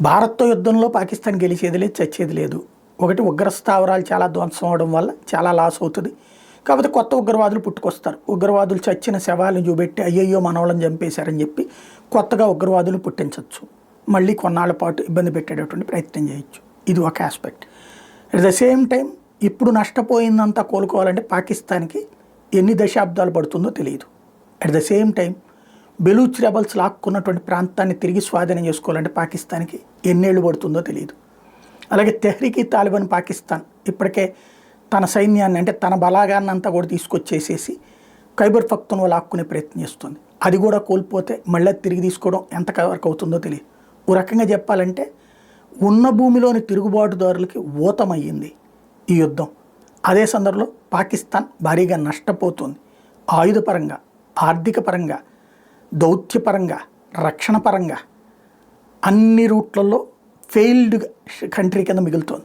భారత్తో యుద్ధంలో పాకిస్తాన్ గెలిచేది లేదు, చచ్చేది లేదు. ఒకటి ఉగ్ర స్థావరాలు చాలా ధ్వంసం అవడం వల్ల చాలా లాస్ అవుతుంది. కాకపోతే కొత్త ఉగ్రవాదులు పుట్టుకొస్తారు. ఉగ్రవాదులు చచ్చిన శవాలను చూపెట్టి అయ్యయ్యో మనవళ్ళని చంపేశారని చెప్పి కొత్తగా ఉగ్రవాదులు పుట్టించవచ్చు. మళ్ళీ కొన్నాళ్ల పాటు ఇబ్బంది పెట్టేటటువంటి ప్రయత్నం చేయొచ్చు. ఇది ఒక aspect. At the same time ఇప్పుడు నష్టపోయిందంతా కోలుకోవాలంటే పాకిస్తాన్కి ఎన్ని దశాబ్దాలు పడుతుందో తెలియదు. At the same time Baloch rebels లాక్కున్నటువంటి ప్రాంతాన్ని తిరిగి స్వాధీనం చేసుకోవాలంటే పాకిస్తాన్కి ఎన్నేళ్ళు పడుతుందో తెలియదు. అలాగే తెహ్రీకి తాలిబాన్ పాకిస్తాన్ ఇప్పటికే తన సైన్యాన్ని అంటే తన బలాగాన్ని అంతా కూడా తీసుకొచ్చేసేసి ఖైబర్ పఖ్తూన్వా లాక్కునే ప్రయత్నం చేస్తుంది. అది కూడా కోల్పోతే మళ్ళీ తిరిగి తీసుకోవడం ఎంతవరకు అవుతుందో తెలియదు. ఓ రకంగా చెప్పాలంటే ఉన్న భూమిలోని తిరుగుబాటుదారులకి ఊతమయ్యింది ఈ యుద్ధం. అదే సందర్భంలో పాకిస్తాన్ భారీగా నష్టపోతుంది. ఆయుధపరంగా, ఆర్థిక పరంగా, దౌత్యపరంగా, రక్షణ పరంగా అన్ని రూట్లలో ఫెయిల్డ్ కంట్రీ కింద మిగులుతోంది.